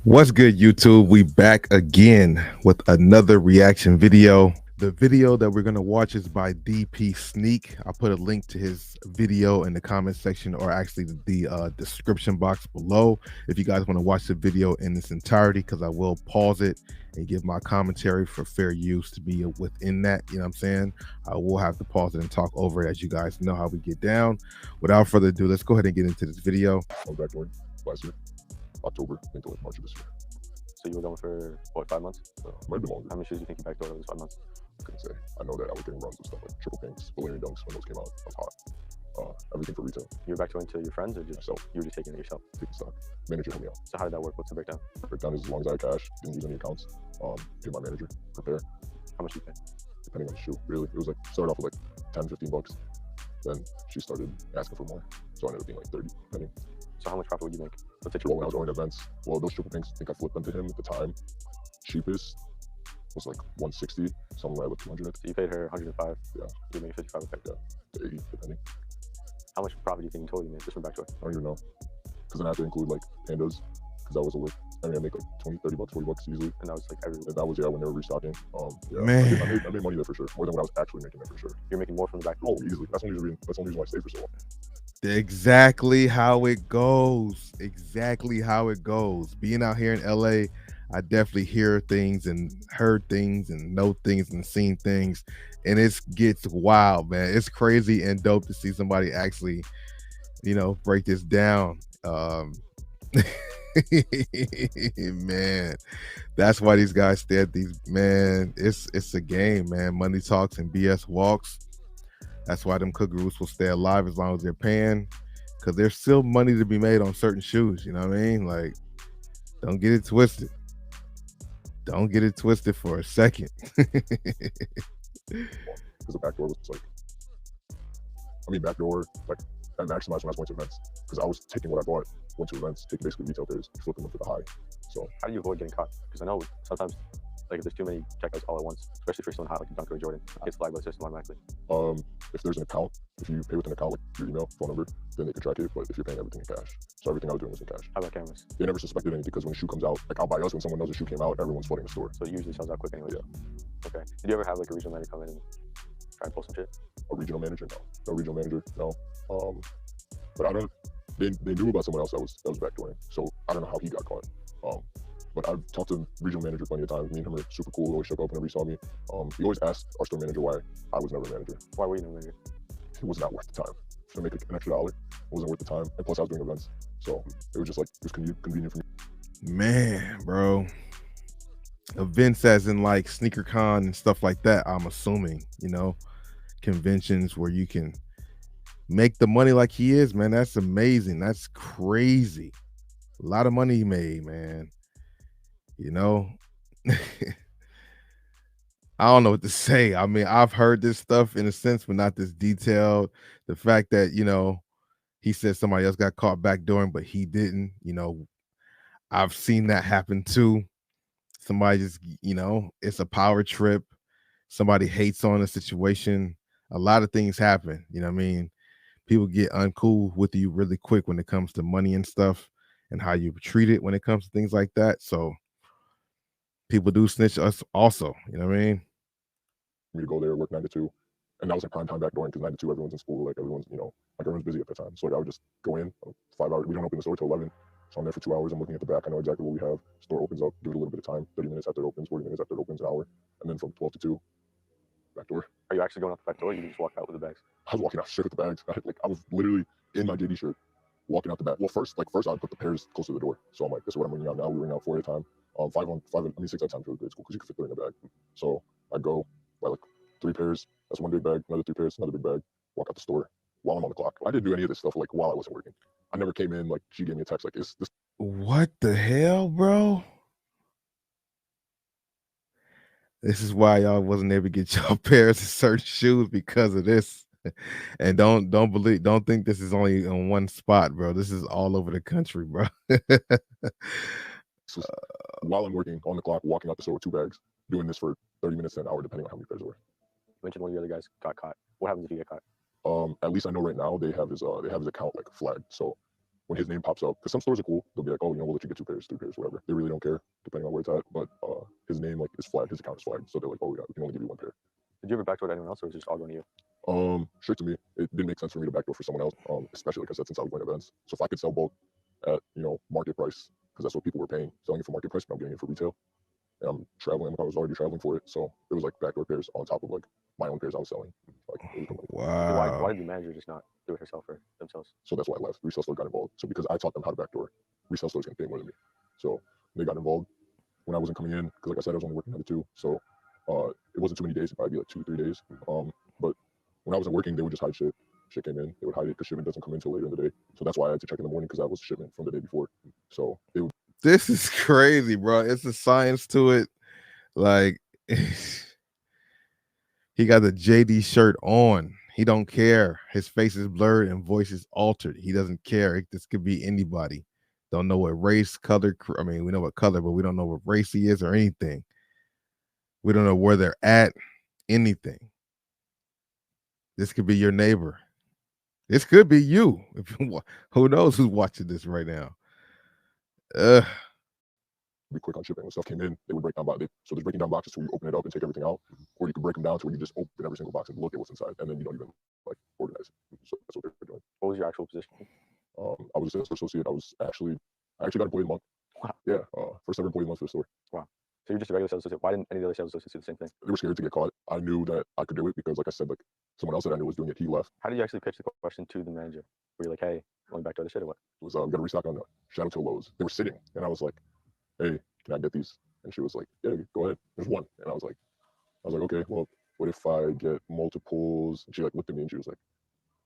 What's good, YouTube? We back again with another reaction video. The video that we're gonna watch is by DP Sneak. I'll put a link to his video in the comment section, or actually the description box below, if you guys want to watch the video in its entirety, because I will pause it and give my commentary for fair use to be within that. You know what I'm saying? I will have to pause it and talk over it, as you guys know how we get down. Without further ado, let's go ahead and get into this video. On Backdoor last year, October, I think, to like March of this year. So you were going for what, 5 months? Might have been longer. How many shoes do you think you backdoored over those 5 months? I couldn't say. I know that I was getting runs of stuff like triple pinks, Valerian dunks when those came out. I was hot. Everything for retail. You were backdooring to your friends, or just Myself. you were just taking it yourself? Taking stock. Manager helped me out. So how did that work? What's the breakdown? Breakdown is as long as I had cash, didn't use any accounts. Pay my manager, prepare, How much you pay? depending on the shoe. Really, it was like started off with like 10, 15 bucks. Then she started asking for more, so I ended up being like 30, depending. So how much profit would you make? Let's say Well, when I was going to events, well, those triple pinks, I think I flipped them to him at the time. Cheapest was like 160, somewhere like 200. So you paid her 105. Yeah. You made 55. Okay. Yeah, to 80, depending. How much profit do you think in total you made just from backdoor? I don't even know. Because then I have to include like pandas, because that was a lick. I mean, I make like 20, 30 bucks, 40 bucks easily. And that was like every. And that was, yeah, when they were restocking. Yeah, Man. I made money there for sure. More than what I was actually making there for sure. You're making more from the backdoor. Oh, easily. That's the only reason why I stayed for so long. Exactly how it goes. Exactly how it goes. Being out here in LA, I definitely hear things and heard things and know things and seen things, and it gets wild, man. It's crazy and dope to see somebody actually, break this down. Man, that's why these guys stay at these. Man, it's a game, man. Money talks and BS walks. That's why them Kookaroos will stay alive as long as they're paying, because there's still money to be made on certain shoes. You know what I mean? Like, don't get it twisted. Don't get it twisted for a second. Because the backdoor was like, backdoor, like, I maximized when I was going to events. Because I was taking what I bought, went to events, taking basically retail pairs, flipping them for the high. So, How do you avoid getting caught? Because I know sometimes, like, if there's too many checkouts all at once, especially for someone hot like a Dunker or Jordan, it gets flagged by the system automatically. if there's an account, if you pay with an account, like your email, phone number, then they can track it. But if you're paying everything in cash, so everything I was doing was in cash. How about cameras? They never suspected anything because when a shoe comes out, like I'll buy us when someone knows a shoe came out, everyone's flooding the store. So it usually sells out quick anyway. Yeah. Okay. Did you ever have like a regional manager come in and try and pull some shit? A regional manager? No. No regional manager? No. But I don't. They knew about someone else that was backdooring, so I don't know how he got caught. But I've talked to the regional manager plenty of times. Me and him are super cool. He always shook up whenever he saw me. He always asked our store manager why I was never a manager. Why were you no manager? It was not worth the time. To make an extra $1, it wasn't worth the time. And plus, I was doing events, so it was just like it was convenient for me. Man, bro. Events as in like sneaker con and stuff like that, I'm assuming, conventions where you can make the money like he is, man. That's amazing. That's crazy. A lot of money he made, man. I don't know what to say. I mean, I've heard this stuff in a sense, but not this detailed. The fact that, he said somebody else got caught backdooring, but he didn't, I've seen that happen too. Somebody just, it's a power trip. Somebody hates on a situation. A lot of things happen. You know what I mean? People get uncool with you really quick when it comes to money and stuff and how you treat it when it comes to things like that. So people do snitch us also. You know what I mean? Me to go there, work 9 to 2. And that was like prime time backdooring because 9 to 2, everyone's in school. Like everyone's, everyone's busy at that time. So like I would just go in, 5 hours. We don't open the store till 11. So I'm there for 2 hours. I'm looking at the back. I know exactly what we have. Store opens up, give it a little bit of time. 30 minutes after it opens, 40 minutes after it opens, an hour. And then from 12 to 2, backdoor. Are you actually going out the back door, or you just walk out with the bags? I was walking out straight with the bags. I was literally in my JD shirt, walking out the back. Well, first I put the pairs close to the door. So I'm like, this is what I'm bringing out now. We bring out 4 at a time. 6 at a time is really great school because you can fit 3 in a bag. So I go buy like 3 pairs. That's 1 big bag. Another 3 pairs. Another big bag. Walk out the store while I'm on the clock. I didn't do any of this stuff like while I wasn't working. I never came in like she gave me a text like, "Is this?" What the hell, bro? This is why y'all wasn't able to get y'all pairs of certain shoes because of this. And don't think this is only in one spot, bro. This is all over the country, bro. So while I'm working on the clock, walking out the store with 2 bags, doing this for 30 minutes to an hour, depending on how many pairs there were. You mentioned one of the other guys got caught. What happens if you get caught? At least I know right now they have his account like flagged. So when his name pops up, because some stores are cool, they'll be like, oh, we'll let you get 2 pairs, 3 pairs, whatever. They really don't care depending on where it's at. But his name like is flagged, his account is flagged, so they're like, oh, we can only give you 1 pair. Did you ever backdoor to anyone else, or was it just all going to you? Straight to me. It didn't make sense for me to backdoor for someone else, especially because since I was going to events. So if I could sell bulk at market price, because that's what people were paying, selling it for market price, but I'm getting it for retail, and I'm traveling. I was already traveling for it, so it was like backdoor pairs on top of like my own pairs I was selling. Wow. Why did the manager just not do it herself or themselves? So that's why I left. Resale store got involved. So because I taught them how to backdoor, resale stores can pay more than me. So they got involved when I wasn't coming in, because like I said, I was only working at 2. So it wasn't too many days. It'd probably be like 2-3 days. But when I wasn't working, they would just hide shit. Shit came in. They would hide it because shipment doesn't come in until later in the day. So that's why I had to check in the morning, because that was shipment from the day before. So they would. This is crazy, bro. It's a science to it. Like he got the JD shirt on. He don't care. His face is blurred and voice is altered. He doesn't care. This could be anybody. Don't know what race, color. I mean, we know what color, but we don't know what race he is or anything. We don't know where they're at. Anything. This could be your neighbor. This could be you. Who knows who's watching this right now? Be quick on shipping. When stuff came in, they would break down boxes. So there's breaking down boxes to where you open it up and take everything out, or you can break them down to where you just open every single box and look at what's inside, and then you don't even like organize it. So that's what they're doing. What was your actual position? I was a sales associate. I actually got employee of the month. Wow. Yeah, first ever employee of the month for the store. Wow. So you're just a regular sales associate. Why didn't any of the other sales associates do the same thing? They were scared to get caught. I knew that I could do it because, like I said, like someone else that I knew was doing it. He left. How did you actually pitch the question to the manager? Were you like, hey, going back to other shit or what? It was we got to restock on the Shadow Toe lows. They were sitting, and I was like, hey, can I get these? And she was like, yeah, go ahead. There's one. And I was like, okay, well, what if I get multiples? And she like looked at me and she was like,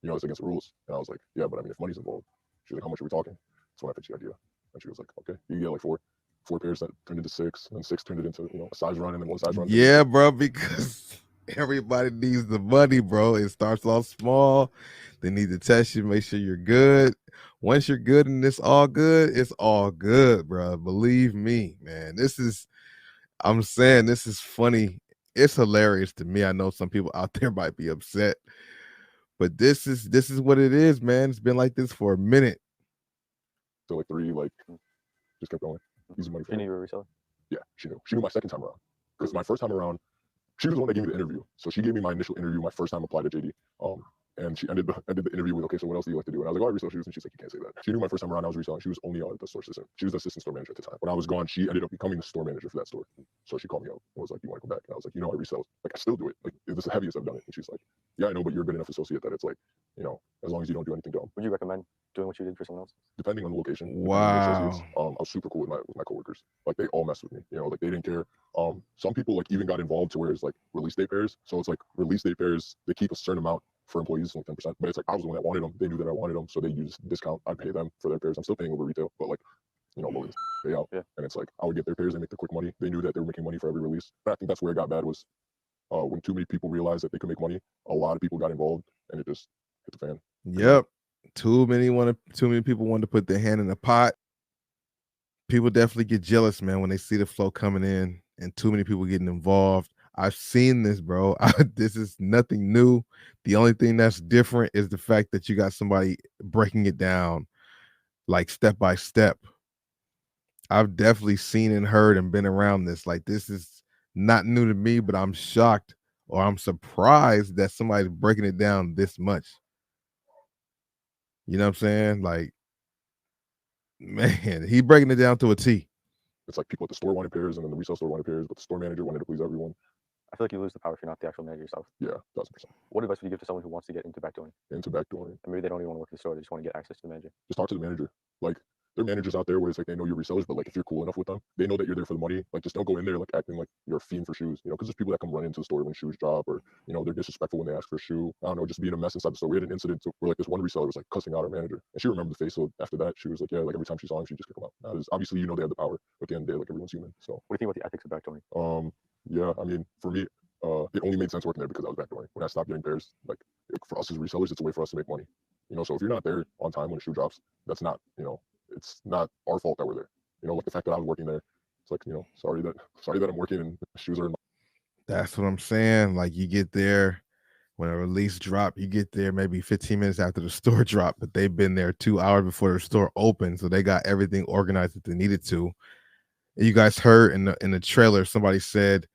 it's against the rules. And I was like, yeah, but I mean, if money's involved. She was like, how much are we talking? That's when I pitched the idea. And she was like, okay, you can get like four pairs that turned into 6, and 6 turned it into a size run, and then 1 size run. Yeah, bro, because everybody needs the money, bro. It starts off small. They need to test you, make sure you're good. Once you're good and it's all good, bro. Believe me, man. I'm saying this is funny. It's hilarious to me. I know some people out there might be upset, but this is what it is, man. It's been like this for a minute. So like 3, just kept going. Easy money for She knew you were a reseller? Yeah, she knew. She knew my second time around. Because my first time around, she was the one that gave me the interview. So she gave me my initial interview, my first time applied to JD. And she ended the interview with, okay, so what else do you like to do? And I was like, oh, I resell shoes. And she's like, you can't say that. She knew my first time around I was reselling. She was only the store assistant. She was the assistant store manager at the time. When I was gone, she ended up becoming the store manager for that store. So she called me up and was like, you want to come back? And I was like, I resell. Like, I still do it. Like, this is the heaviest I've done it. And she's like, yeah, I know, but you're a good enough associate that it's like, as long as you don't do anything dumb. Would you recommend doing what you did for someone else? Depending on the location. Wow. I was super cool with my coworkers. Like, they all messed with me. Like, they didn't care. Some people like even got involved to where it's like release date pairs. So it's like release date pairs, they keep a certain amount for employees, like 10%. But it's like I was the one that wanted them. They knew that I wanted them, so they used discount. I'd pay them for their pairs. I'm still paying over retail, but like, lower pay out. Yeah. And it's like I would get their pairs, they make the quick money. They knew that they were making money for every release. And I think that's where it got bad was when too many people realized that they could make money. A lot of people got involved, and it just hit the fan. Yep. Too many people want to put their hand in the pot. People definitely get jealous, man, when they see the flow coming in and too many people getting involved. I've seen this, bro. This is nothing new. The only thing that's different is the fact that you got somebody breaking it down like step by step. I've definitely seen and heard and been around this. Like, this is not new to me, but I'm shocked or I'm surprised that somebody's breaking it down this much. You know what I'm saying? Like, man, he breaking it down to a T. It's like people at the store wanted pairs, and then the resale store wanted pairs, but the store manager wanted to please everyone. I feel like you lose the power if you're not the actual manager yourself. Yeah, 1000%. What advice would you give to someone who wants to get into backdooring? Into backdooring. And maybe they don't even want to work in the store, they just want to get access to the manager. Just talk to the manager. Like, there are managers out there where it's like they know you're resellers, but like if you're cool enough with them, they know that you're there for the money. Like, just don't go in there like acting like you're a fiend for shoes, because there's people that come run into the store when shoes drop, or they're disrespectful when they ask for a shoe. I don't know, just being a mess inside the store. We had an incident where like this one reseller was like cussing out our manager, and she remembered the face. So after that, she was like, yeah, like every time she saw him, she just kick him out. Now, obviously, they have the power. But at the end of the day, like everyone's human. So what do you think about the ethics of backdooring? Yeah, I mean, for me, it only made sense working there because I was backdooring. When I stopped getting pairs, like for us as resellers, it's a way for us to make money. So if you're not there on time when a shoe drops, that's not, it's not our fault that we're there. Like the fact that I was working there, it's like, sorry that I'm working and shoes are. That's what I'm saying. Like, you get there, When a release drop, you get there maybe 15 minutes after the store drop, but they've been there 2 hours before the store opened, so they got everything organized that they needed to. And you guys heard in the trailer, somebody said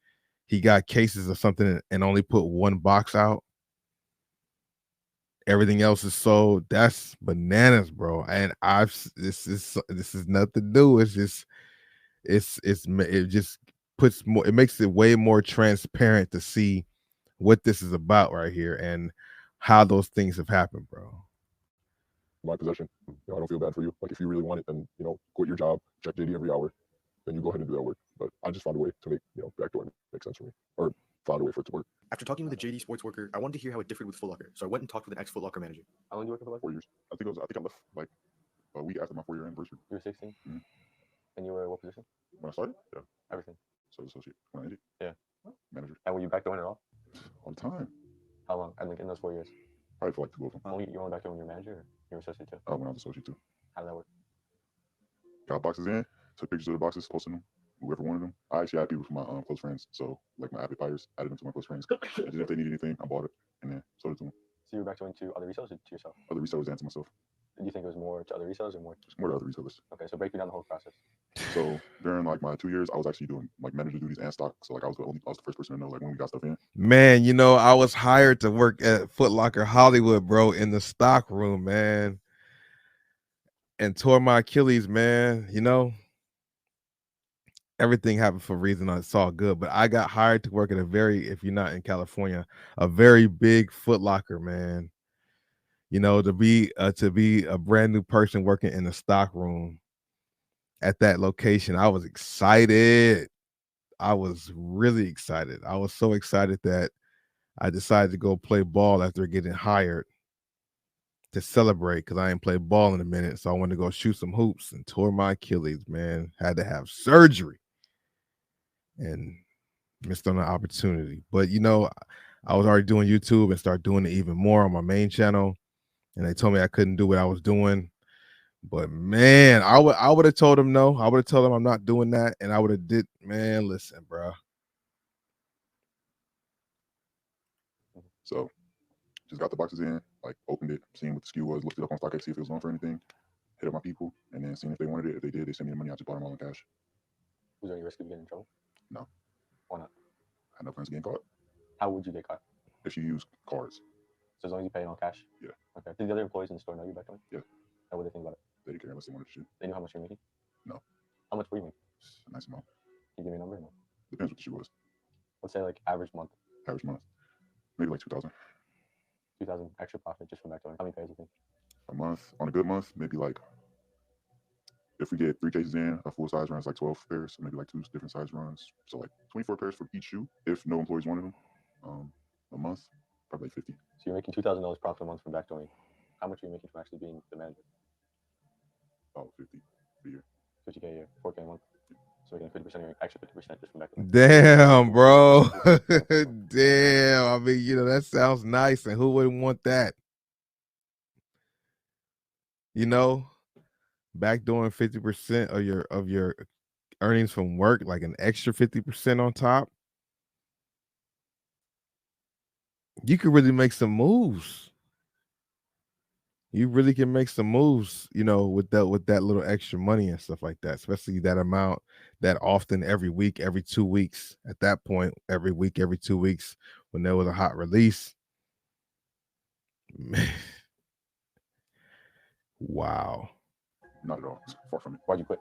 he got cases of something and only put one box out. Everything else is sold. That's bananas, bro. And this is nothing new. It's just it just puts more. It makes it way more transparent to see what this is about right here and how those things have happened, bro. My possession. I don't feel bad for you. Like if you really want it, then quit your job, check JD every hour, then you go ahead and do that work. But I just found a way to make Backdoor make sense for me, or found a way for it to work. After talking with a JD Sports worker, I wanted to hear how it differed with Foot Locker, so I went and talked with an ex-Foot Locker manager. How long did you work for? 4 years. I think I left like a week after my 4-year anniversary. You were 16, mm-hmm. And you were what position? When I started, yeah, everything. So associate. When I ended, yeah, manager. And were you backdooring at all? All the time. How long? I think in those 4 years. Probably for like 2 of them. You only backdooring when you're manager, or you were associate too? When I was associate too. How did that work? Got boxes in, took pictures of the boxes, posted them. Whoever wanted them. I actually had people from my close friends, so like my avid buyers, added them to my close friends. And then if they needed anything, I bought it and then sold it to them. So you were backdooring to other resellers or to yourself? Other resellers and to myself. Do you think it was more to other resellers or more? It's more to other resellers. Okay, so break me down the whole process. So during like my 2 years, I was actually doing like manager duties and stock. So like I was the first person to know like when we got stuff in. Man, I was hired to work at Foot Locker Hollywood, bro, in the stock room, man, and tore my Achilles, man. Everything happened for a reason. It's all good, but I got hired to work at if you're not in California, a very big Foot Locker, man. To be a brand new person working in the stock room at that location, I was excited. I was really excited. I was so excited that I decided to go play ball after getting hired to celebrate because I ain't played ball in a minute. So I wanted to go shoot some hoops and tore my Achilles, man. Had to have surgery and missed on the opportunity. But I was already doing YouTube and started doing it even more on my main channel. And they told me I couldn't do what I was doing. But man, I would have told them no. I would have told them I'm not doing that. And I would have did, man, listen, bro. So just got the boxes in, like opened it, seeing what the SKU was, looked it up on StockX, see if it was going for anything, hit up my people, and then seeing if they wanted it. If they did, they sent me the money. I just bought them all in cash. Was there any risk of getting in trouble? No. Why not? I had no plans of getting caught. How would you get caught? If you use cards. So as long as you pay it all cash? Yeah. Okay. Did the other employees in the store know you back then? Yeah. How would they think about it? They didn't care unless they wanted to shoot. They knew how much you were making? No. How much were you making? A nice amount. Can you give me a number or no? Depends what the shoe was. Let's say like average month. Average month. Maybe like 2,000. 2,000 extra profit just from backdooring. How many pairs do you think? A month. On a good month, maybe like, if we get 3 cases in, a full size run is like 12 pairs, so maybe like 2 different size runs. So like 24 pairs for each shoe if no employees wanted them. A month, probably like 50. So you're making $2,000 profit a month from backdooring. How much are you making from actually being the manager? Oh, 50 a year. 50K a year, 4K a month. So you're getting 50% of your extra 50% just from backdooring. Damn, bro. Damn. I mean, that sounds nice, and who wouldn't want that? Backdooring 50% of your earnings from work, like an extra 50% on top. You could really make some moves. You really can make some moves, with that little extra money and stuff like that, especially that amount that often every week, every 2 weeks. At that point, every week, every 2 weeks, when there was a hot release. Man. Wow. Not at all. Far from it. Why'd you quit?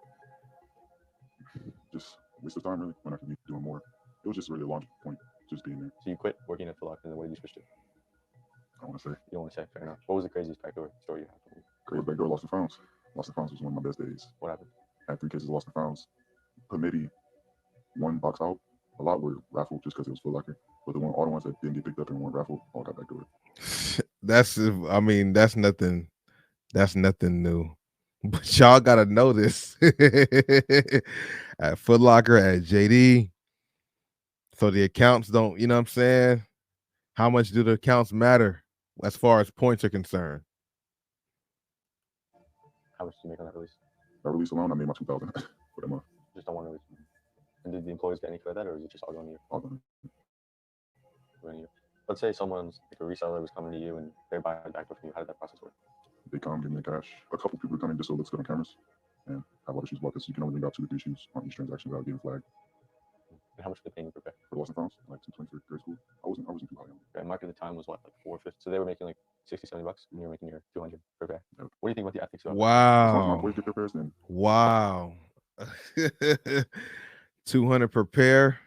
Just waste of time, really, when I could be doing more. It was just really a long point, just being there. So you quit working at Foot Locker, and then what did you switch to? I want to say. You don't want to say, fair enough. What was the craziest backdoor story you had? Crazy backdoor lost and founds. Lost and founds was one of my best days. What happened? I had 3 cases of lost and founds. Put maybe 1 box out. A lot were raffled just because it was Foot Locker. But all the ones that didn't get picked up and weren't raffled, all got backdoored. That's nothing. That's nothing new. But y'all gotta know this. At Foot Locker, at JD. So the accounts don't, you know what I'm saying? How much do the accounts matter as far as points are concerned? How much did you make on that release? That release alone, I made my 2,000 for that month. Just on one release. And did the employees get any for that, or is it just all going to you? All done. But Let's say someone's like a reseller was coming to you and they're buying a backdoor from you. How did that process work? They come, give me the cash. A couple people come in just so it looks good on cameras, and have all the shoes bought this. You can only bring out 2 or 3 shoes on each transaction without getting flagged. And how much did they pay you per pair? For the Lost and Founds, like 220 for grade school. I wasn't too high on it. And market at the time was what, like $450? So they were making like $60, $70, and you were making your 200 per pair. Yep. What do you think about the ethics of that? As long as my Wow. employees get their pairs, then Wow. 200 per pair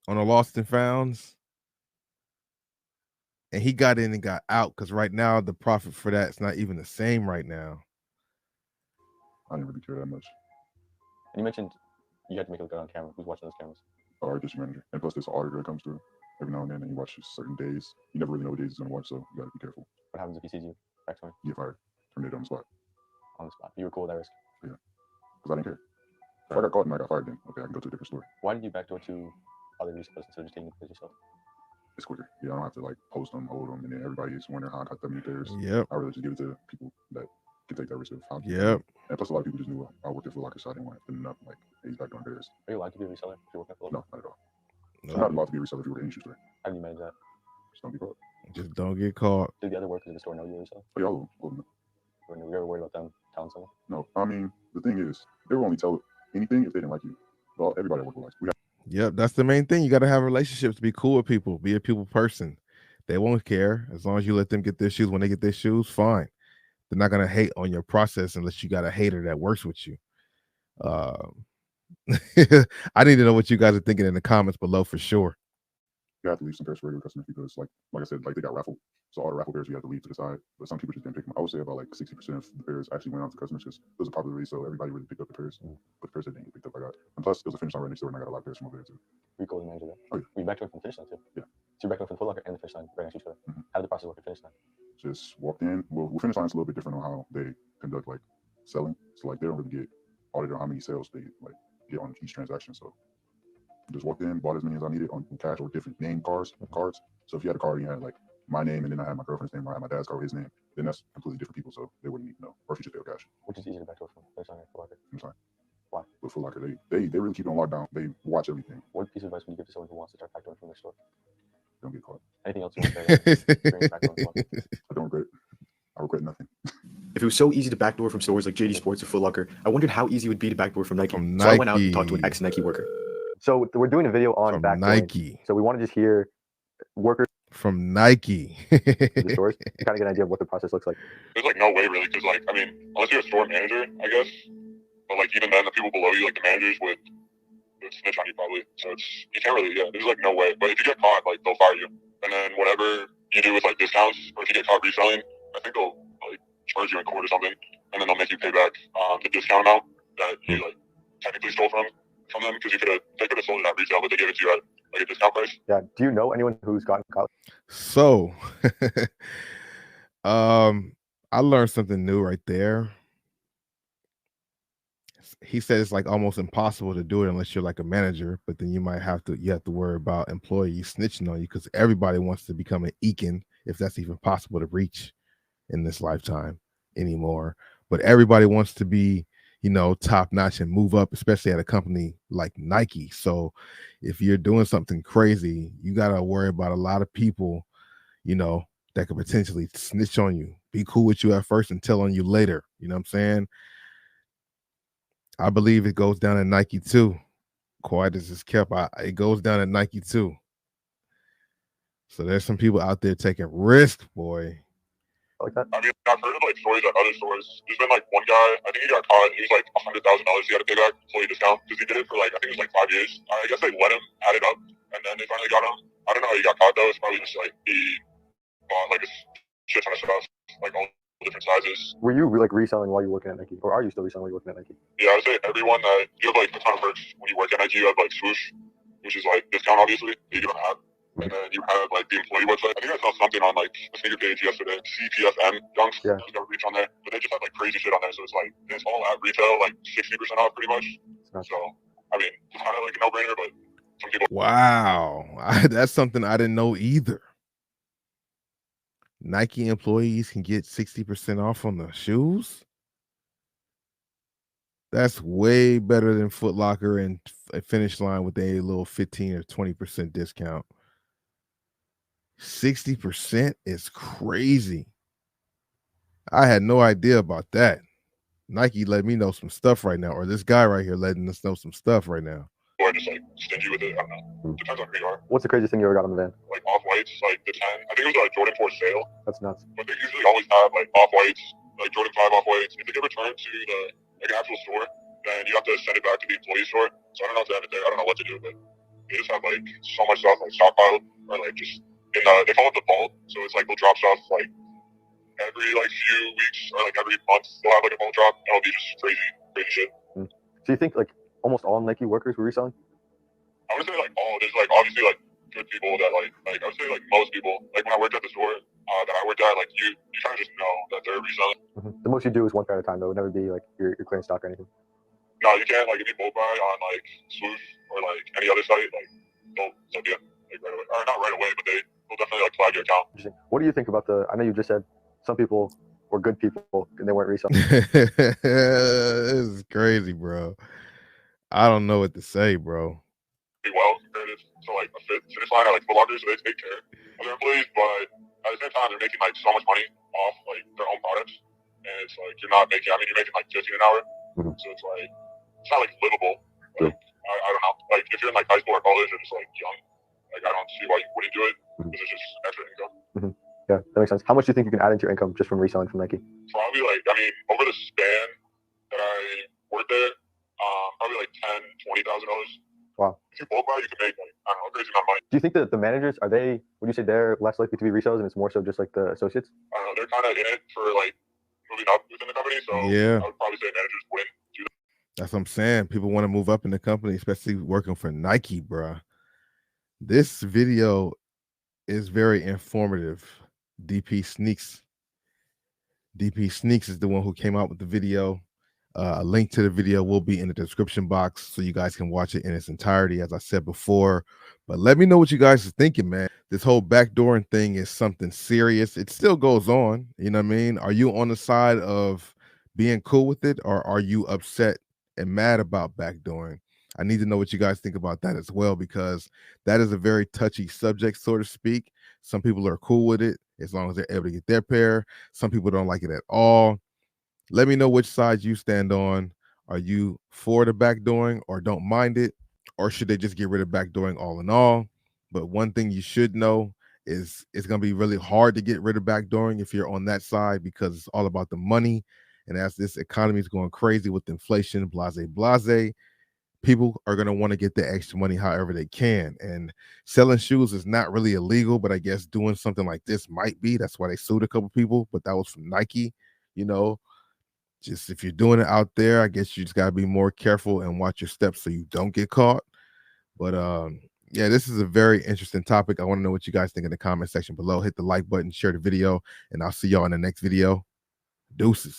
on a Lost and Founds. And he got in and got out because right now the profit for that's not even the same right now. I didn't really care that much. And you mentioned you had to make it look good on camera. Who's watching those cameras? Our district manager, and plus there's an auditor that comes through every now and then, and you watch certain days. You never really know what days he's gonna watch, so you gotta be careful. What happens if he sees you backdooring You get fired, terminated on the spot. on the spot? You were cool with that risk. Because I didn't care. If I got caught and I got fired, then okay, I can go to a different store. Why did you backdoor to other resellers instead of just taking the pairs yourself? It's quicker. Yeah, I don't have to like post them, hold them, and then everybody is wondering how I got that many pairs. Yep. I really just give it to people that can take that risk of how. Yep. And plus, a lot of people just knew I worked at Foot Locker, so I didn't want them to know like, hey, he's back doing pairs. Are you allowed to be a reseller if you're working at Foot No, Locker? not at all. No. You're not allowed to be a reseller if you work at any shoe store. How do you manage that? Just don't be caught. Just don't get caught. Do the other workers in the store know you're a reseller? Oh, yeah, all of them. Or were you ever worried about them telling someone? No, I mean the thing is, they will only tell anything if they didn't like you. Well, everybody at work will like. We have Yep, that's the main thing. You got to have relationships, be cool with people, be a people person. They won't care as long as you let them get their shoes. When they get their shoes, fine. They're not gonna hate on your process unless you got a hater that works with you. I need to know what you guys are thinking in the comments below for sure. you have to leave some pairs for regular customers because, like I said, like they got raffled. So all the raffle pairs you have to leave to the side. But some people just didn't pick them. I would say about like 60% of the pairs actually went out to customers because it was a popular release, so everybody really picked up the pairs. But the pairs that didn't get picked up, I got. And plus, it was a finish line right next door, and I got a lot of pairs from over there too. Were you cool with the manager there? Oh, yeah. Were you backdooring from the finish line too? Yeah. So you're backdooring from the Foot Locker and the finish line right next to each other. How did the process work at finish line? Just walked in. Well, finish line's a little bit different on how they conduct like selling. So like they don't really get audited on how many sales they like get on each transaction. So just walked in, bought as many as I needed on cash or different name cards. So if you had a card and you had like my name and then I had my girlfriend's name or I had my dad's card with his name, then that's completely different people. So they wouldn't need to know. Or if you just pay with cash. Which is easier to backdoor from finish line or Foot Locker? Finish line. Why? With Foot Locker, they really keep it on lockdown. They watch everything. What piece of advice would you give to someone who wants to start backdooring from their store? Don't get caught. Anything else you want to say? Experience backdooring from Foot Locker? I don't regret. I regret nothing. If it was so easy to backdoor from stores like JD Sports or Foot Locker, I wondered how easy it would be to backdoor from Nike. From So I went out and Nike. talked to an ex-Nike worker. So we're doing a video on From backdooring. Nike. So we want to just hear workers From Nike. in the stores to kind of get an idea of what the process looks like. There's like no way really, because like I mean, unless you're a store manager, I guess. But like even then, the people below you, like the managers, would snitch on you probably. So you can't really. Yeah, there's like no way. But if you get caught, like they'll fire you, and then whatever you do with like discounts, or if you get caught reselling, I think they'll like charge you in court or something, and then they'll make you pay back the discount amount that you like technically stole from them, because they could have sold it at retail, but they gave it to you at like a discount price. Yeah. Do you know anyone who's gotten caught? So I learned something new right there. He said it's like almost impossible to do it unless you're like a manager, but then you have to worry about employees snitching on you because everybody wants to become an Eakin, if that's even possible to reach in this lifetime anymore. But everybody wants to be, top notch and move up, especially at a company like Nike. So if you're doing something crazy, you got to worry about a lot of people, that could potentially snitch on you, be cool with you at first and tell on you later. You know what I'm saying? I believe it goes down at Nike too. Quiet as it's kept, it goes down at Nike too. So there's some people out there taking risks, boy. Like that? I mean, I've heard of like stories at other stores. There's been like one guy, I think he got caught. He was like $100,000 he had to pay back employee discount because he did it for like, I think it was like 5 years. I guess they let him add it up, and then they finally got him. I don't know how he got caught though. It's probably just like he bought like a shit ton of stuff, like all different sizes. Were you like reselling while you're working at Nike, or are you still reselling while you're working at Nike? Yeah, I would say everyone that you have like a ton of perks when you work at Nike. You have like swoosh, which is like discount obviously that you don't have. And then you have like the employee website. I think I saw something on like a sneaker page yesterday. CPFM dunks. Yeah. There's no reach on there, but they just have like crazy shit on there. So it's like it's all at retail, like 60% off pretty much. So I mean, it's kind of like a no-brainer, but some people. Wow, that's something I didn't know either. Nike employees can get 60% off on the shoes. That's way better than Foot Locker and a Finish Line with a little 15 or 20% discount. 60% is crazy. I had no idea about that. Nike let me know some stuff right now, or this guy right here letting us know some stuff right now. Or just like stingy with it. I don't know. Depends on who you are. What's the craziest thing you ever got on the van? Like off-whites, like the 10. I think it was a Jordan 4 sale. That's nuts. But they usually always have like off-whites, like Jordan 5 off-whites. If they get returned to the like an actual store, then you have to send it back to the employee store. So I don't know if they have it there. I don't know what to do, but they just have like so much stuff like stockpiled or like just in they call it the vault. So it's like they'll drop stuff like every like few weeks or like every month they'll have like a vault drop and it'll be just crazy shit. So you think like almost all Nike workers were reselling? I would say like all. There's like obviously like good people that like I would say like most people. Like when I worked at the store that I worked at, like you kind of just know that they're reselling. The most you do is one pair at a time, though. It would never be like you're clearing stock or anything. No, you can't. Like if you bulk buy on like Swoosh or like any other site, like they'll get like right away, or not right away, but they'll definitely like flag your account. Interesting. What do you think about the? I know you just said some people were good people and they weren't reselling. This is crazy, bro. I don't know what to say, bro. Well compared to like a fitness line or like Foot Locker, so they take care of their employees, but at the same time they're making like so much money off like their own products, and it's like you're not making. I mean, you're making like 15 an hour, so it's like it's not like livable. Like I don't know. Like if you're in like high school or college and just like young, like I don't see why you wouldn't do it because it's just extra income. Yeah, that makes sense. How much do you think you can add into your income just from reselling from Nike? Probably like over the span that I worked there, probably like $10,000-$20,000. Wow. If you bulk buy, you can make like I don't know, a crazy amount of money. Do you think that the managers would you say they're less likely to be resellers and it's more so just like the associates? I don't know. They're kind of in it for like moving up within the company, so yeah, I would probably say managers wouldn't do that. That's what I'm saying. People want to move up in the company, especially working for Nike, bruh. This video is very informative. DP Sneaks is the one who came out with the video. A link to the video will be in the description box so you guys can watch it in its entirety, as I said before. But let me know what you guys are thinking, man. This whole backdooring thing is something serious. It still goes on. You know what I mean? Are you on the side of being cool with it, or are you upset and mad about backdooring? I need to know what you guys think about that as well, because that is a very touchy subject, so to speak. Some people are cool with it as long as they're able to get their pair. Some people don't like it at all. Let me know which side you stand on. Are you for the backdooring or don't mind it? Or should they just get rid of backdooring all in all? But one thing you should know is it's going to be really hard to get rid of backdooring if you're on that side, because it's all about the money. And as this economy is going crazy with inflation, blase, people are going to want to get the extra money however they can. And selling shoes is not really illegal, but I guess doing something like this might be. That's why they sued a couple people, but that was from Nike, you know. Just if you're doing it out there, I guess you just got to be more careful and watch your steps so you don't get caught. But yeah, this is a very interesting topic. I want to know what you guys think in the comment section below. Hit the like button, share the video, and I'll see y'all in the next video. Deuces.